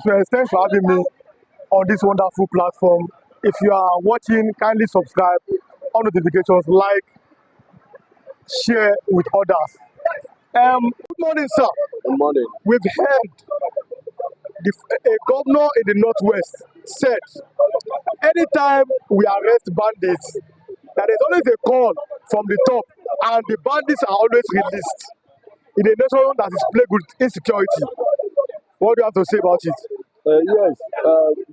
Thanks for having me on this wonderful platform. If you are watching, kindly subscribe, on notifications, like, share with others. Good morning, sir. Good morning. We've heard a governor in the Northwest said, anytime we arrest bandits, that there's always a call from the top, and the bandits are always released in a nation that is plagued with insecurity. What do you have to say about it? Yes,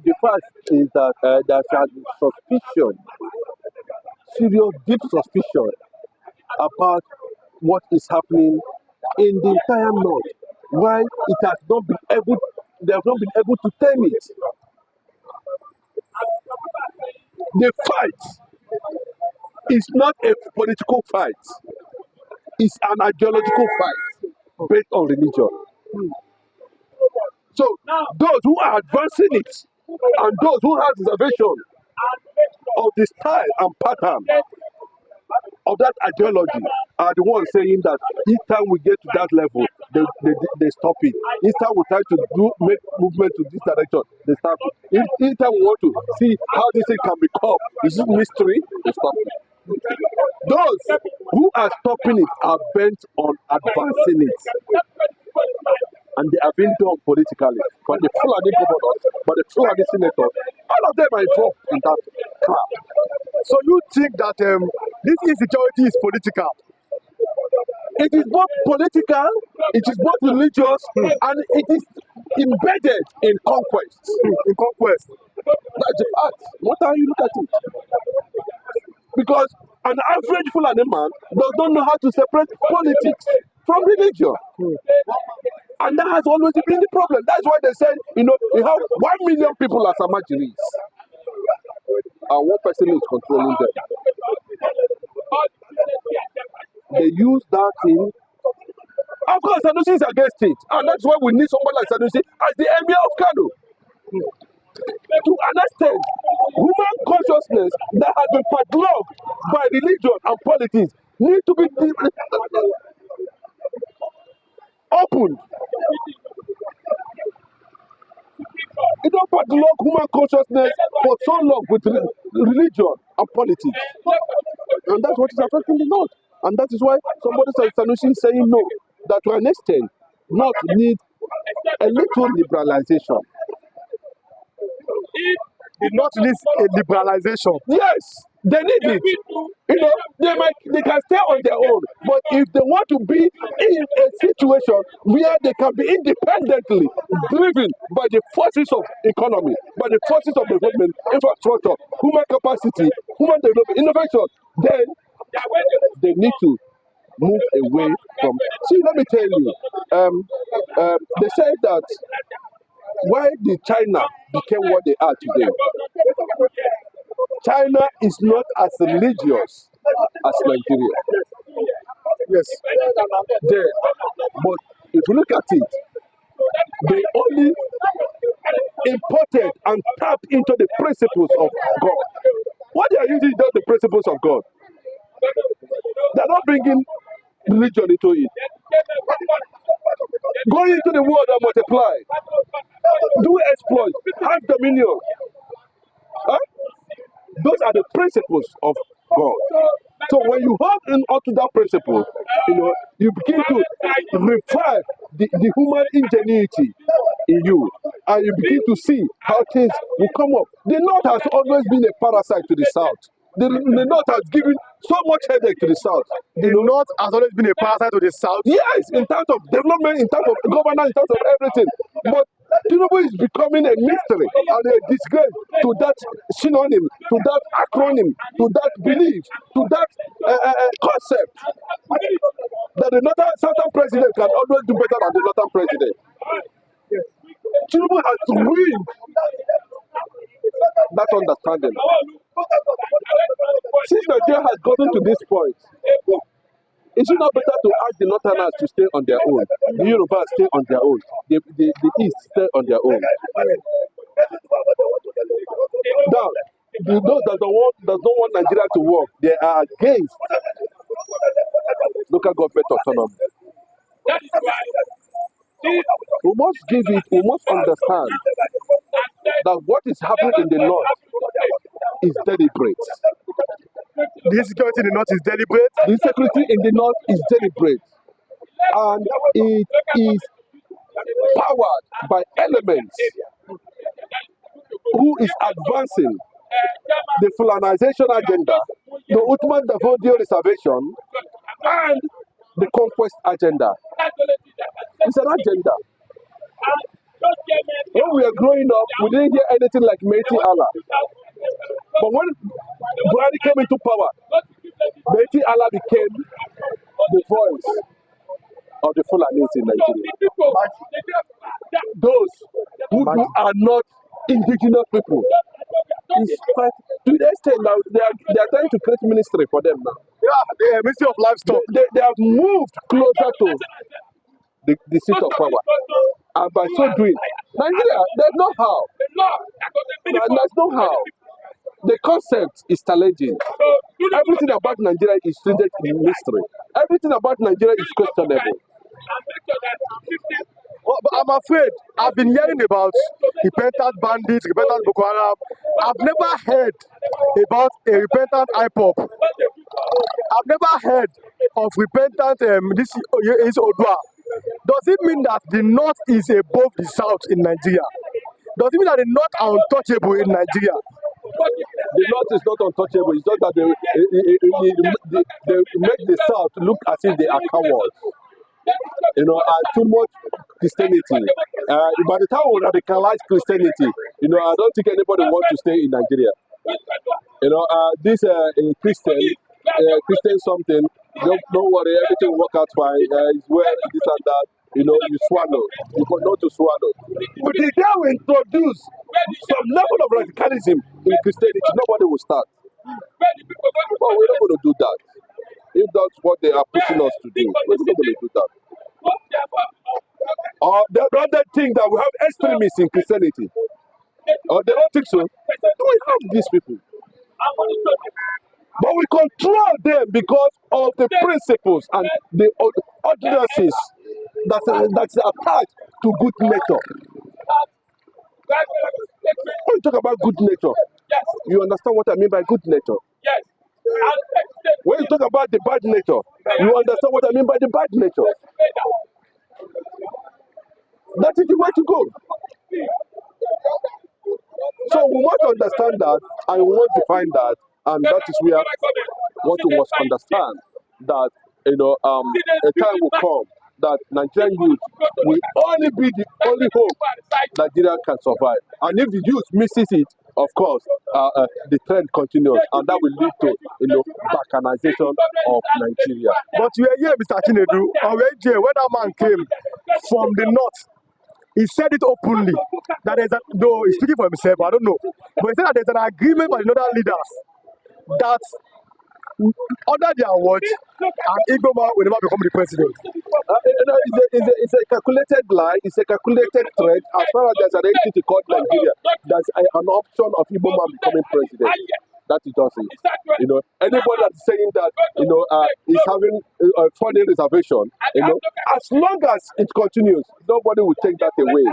the fact is that there's a suspicion, serious, deep suspicion about what is happening in the entire North. Why it has not been able, they have not been able to tame it. The fight is not a political fight; it's an ideological fight based on religion. So those who are advancing it and those who have reservation of the style and pattern of that ideology are the ones saying that each time we get to that level, they stop it. Each time we try to make movement to this direction, they stop it. Each time we want to see how this thing can become, is it mystery? They stop it. Those who are stopping it are bent on advancing it. And they are being done politically by the Fulani governors, by the Fulani senators. All of them are involved in that crap. So you think that this insecurity is political? It is both political, it is both religious, and it is embedded in conquest. In conquest. That's the fact. What are you look at it? Because an average Fulani man does not know how to separate politics from religion. And that has always been the problem. That's why they said, you have 1 million people as Amajiris. And one person is controlling them. They use that thing. Of course, Sanusi is against it. And that's why we need someone like Sanusi as the emir of Kano. To understand human consciousness that has been padlocked by religion and politics need to be opened. You don't padlock human consciousness for so long with religion and politics. And that's what is affecting the North. And that is why somebody like Sanusi is saying no, that to an extent, North need a little liberalization. The North needs a liberalization. Yes, they need it. They can stay on their own, but if they want to be in a situation where they can be independently driven by the forces of economy, by the forces of development, infrastructure, human capacity, human development, innovation, then they need to move away from. See, let me tell you, they said that why did China became what they are today? China is not as religious as Nigeria. Yes. But if you look at it, they only imported and tapped into the principles of God. What they are using is just the principles of God. They're not bringing religion into it. Go into the world and multiply. Do exploit. Have dominion. Huh? Those are the principles of God. So when you hold onto that principle, you begin to revive the human ingenuity in you, and you begin to see how things will come up. The North has always been a parasite to the South. The North has given so much headache to the South. The North has always been a parasite to the South. Yes, in terms of development, in terms of governance, in terms of everything. But TINUBU is becoming a mystery and a disgrace to that synonym, to that acronym, to that belief, to that concept that the Southern president can always do better than the Northern president. TINUBU has ruined that understanding. Since Nigeria has gotten to this point, is it not better to ask the Northerners to stay on their own? The Yorubas stay on their own. The East stay on their own. Now, those that don't want Nigeria to work, they are against local government autonomy. We must understand that what is happening in the north is deliberate. The insecurity in the north is deliberate. The insecurity in the north is deliberate. And it is powered by elements who is advancing the Fulanization agenda, the ultimate Davodio reservation, and the conquest agenda. It's an agenda. When we were growing up, we didn't hear anything like Meiti Allah. But when Buhari came into power, Meiti Allah became the voice of the Fulanis in Nigeria. Those who are not indigenous people, in fact, to the extent now, they are trying to create ministry for them now. Yeah, the Ministry of Livestock. They have moved closer to the seat of power. And by so doing, Nigeria, there's no how. There's no how. The concept is challenging. Everything about Nigeria is treated in mystery. Everything about Nigeria is questionable. Well, but I'm afraid I've been hearing about repentant bandits, repentant Boko Haram. I've never heard about a repentant IPOP. I've never heard of repentant this is Odua. Does it mean that the north is above the south in Nigeria? Does it mean that the north are untouchable in Nigeria? The north is not untouchable. It's just that they make the south look as if they are cowards. You know, too much Christianity. By the time we radicalize Christianity, you know, I don't think anybody wants to stay in Nigeria. You know, this Christian something, don't worry, everything will work out fine. It's well, this and that. You know, you swallow. You got not to swallow. But the day we introduce some level of radicalism in Christianity, nobody will start. But we're not going to do that. If that's what they are pushing us to do, we're not going to do that. The other thing that we have extremists in Christianity. They don't think so. We have these people. But we control them because of the principles and the ordinances that's attached to good nature. When you talk about good nature, you understand what I mean by good nature. When you talk about the bad nature, you understand what I mean by the bad nature. That is the way to go. So we must understand that, and we must define that, and that is where what we must understand that, you know, a time will come that Nigerian youth will only be the only hope Nigeria can survive. And if the youth misses it, of course, the trend continues, and that will lead to, you know, balkanization of Nigeria. But we are here, Mr. Chinedu, and we're here when that man came from the north. He said it openly that there's though he's speaking for himself, I don't know. But he said that there's an agreement by the northern leaders that under their watch, and Igbo man will never become the president. It's a calculated lie, it's a calculated threat. As far as there's an entity called Nigeria, there's an option of Igbo man becoming president. That is just it. You know, anybody that's saying that, you know, is having a foreign reservation, you know, as long as it continues, nobody will take that away.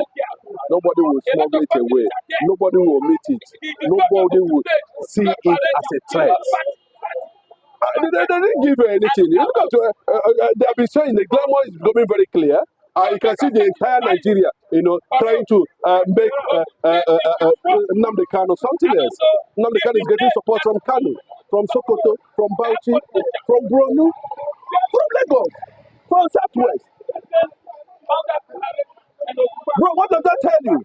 Nobody will smuggle it away. Nobody will omit it. Nobody will see it as a threat. They didn't give you anything. You look at they have been saying the glamour is becoming very clear. You can see the entire Nigeria, you know, trying to make Nnamdi Kanu something else. Nnamdi Kanu is getting support from Kanu, from Sokoto, from Bauchi, from Borno, from Lagos, from Southwest. Bro, what does that tell you?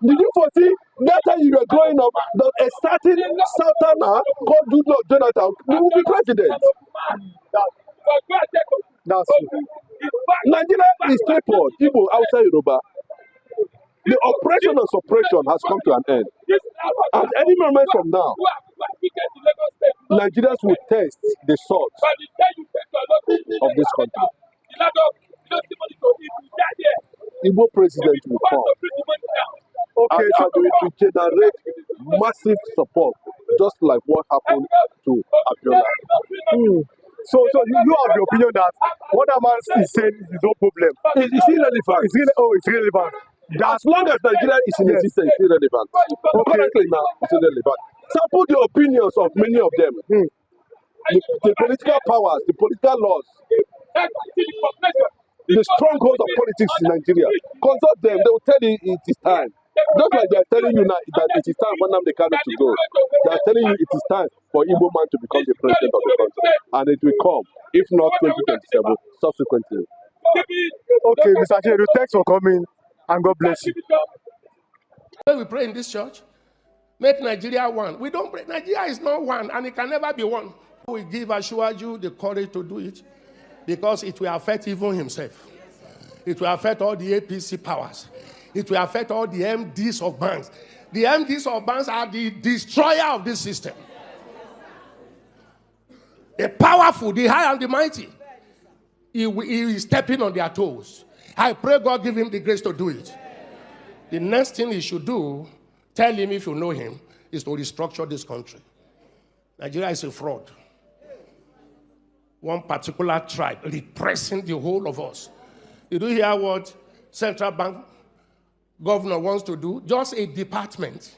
Did you foresee that time you were growing up that a certain Southerner called Goodluck Jonathan will be president? That's Nigeria is crippled. Igbo outside Yoruba. The oppression and suppression has come to an end. At any moment from now, Nigerians will test the salt of this country. Igbo president will come. Okay, and it will generate massive support, just like what happened to Abiola. So you have the opinion that what that man is saying is his own problem. It's irrelevant. It's irrelevant. As long as Nigeria is in Yes. existence, it's irrelevant. Currently now, it's irrelevant. Sample the opinions of many of them. The political powers, the political laws, the strongholds of politics in Nigeria. Consult them, they will tell you it is time. Just like they are telling you now that it is time for Nnamdi Kanu to go. They are telling you it is time for Igbo man to become the president of the country. And it will come, if not 2027, subsequently. Okay, Mr. Chinedu, thanks for coming and God bless you. When we pray in this church, make Nigeria one. We don't pray. Nigeria is not one and it can never be one. We give Ashwaju the courage to do it because it will affect even himself. It will affect all the APC powers. It will affect all the MDs of banks. The MDs of banks are the destroyer of this system. The powerful, the high and the mighty. He is stepping on their toes. I pray God give him the grace to do it. The next thing he should do, tell him if you know him, is to restructure this country. Nigeria is a fraud. One particular tribe repressing the whole of us. Did you hear what Central Bank governor wants to do? Just a department,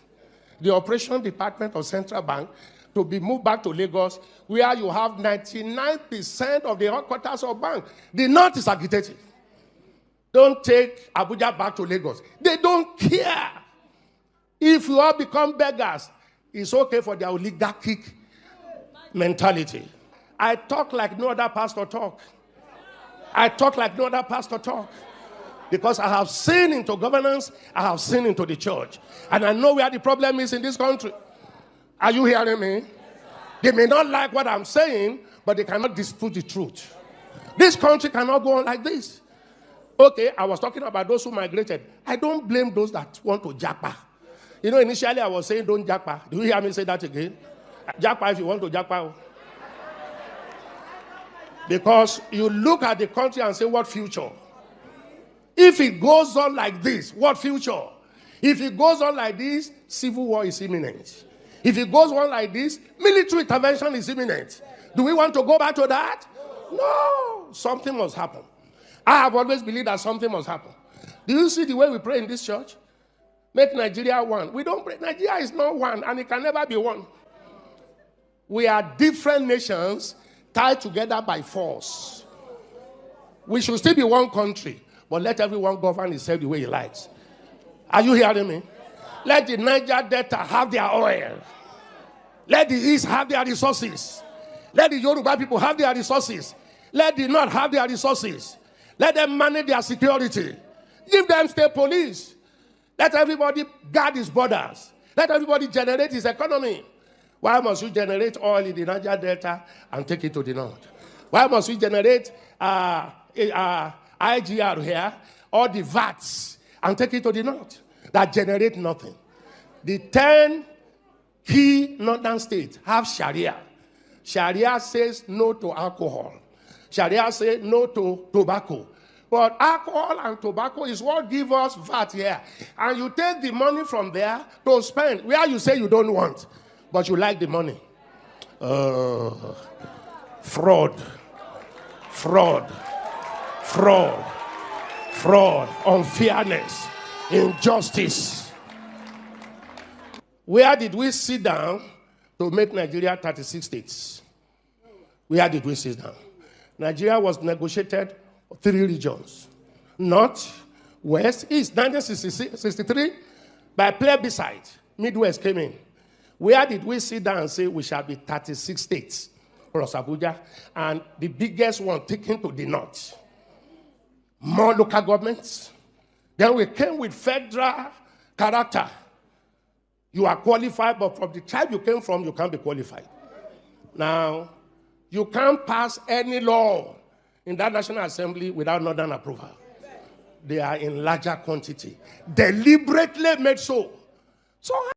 the operation department of Central Bank, to be moved back to Lagos, where you have 99% of the headquarters of bank. The North is agitated. Don't take Abuja back to Lagos. They don't care. If you all become beggars, it's okay for their oligarchic mentality. I talk like no other pastor talk. I talk like no other pastor talk. Because I have seen into governance, I have seen into the church. And I know where the problem is in this country. Are you hearing me? They may not like what I'm saying, but they cannot dispute the truth. This country cannot go on like this. Okay, I was talking about those who migrated. I don't blame those that want to japa. You know, initially I was saying don't japa. Do you hear me say that again? Japa if you want to japa. Because you look at the country and say, what future? If it goes on like this, what future? If it goes on like this, civil war is imminent. If it goes on like this, military intervention is imminent. Do we want to go back to that? No. Something must happen. I have always believed that something must happen. Do you see the way we pray in this church? Make Nigeria one. We don't pray. Nigeria is not one and it can never be one. We are different nations tied together by force. We should still be one country, but let everyone govern himself the way he likes. Are you hearing me? Let the Niger Delta have their oil. Let the East have their resources. Let the Yoruba people have their resources. Let the North have their resources. Let them manage their security. Give them state police. Let everybody guard his borders. Let everybody generate his economy. Why must we generate oil in the Niger Delta and take it to the North? Why must we generate IGR here, or the VATs, and take it to the North that generate nothing? The 10 key northern states have Sharia. Sharia says no to alcohol. Sharia says no to tobacco. But alcohol and tobacco is what gives us VAT here. And you take the money from there to spend where you say you don't want, but you like the money. Fraud, unfairness, injustice. Where did we sit down to make Nigeria 36 states? Where did we sit down? Nigeria was negotiated 3 regions. North, West, East. 1963, by plebiscite, Midwest came in. Where did we sit down and say we shall be 36 states plus Abuja, and the biggest one taken to the North? More local governments. Then we came with federal character. You are qualified, but from the tribe you came from, you can't be qualified. Now, you can't pass any law in that National Assembly without Northern approval. They are in larger quantity. Deliberately made so. So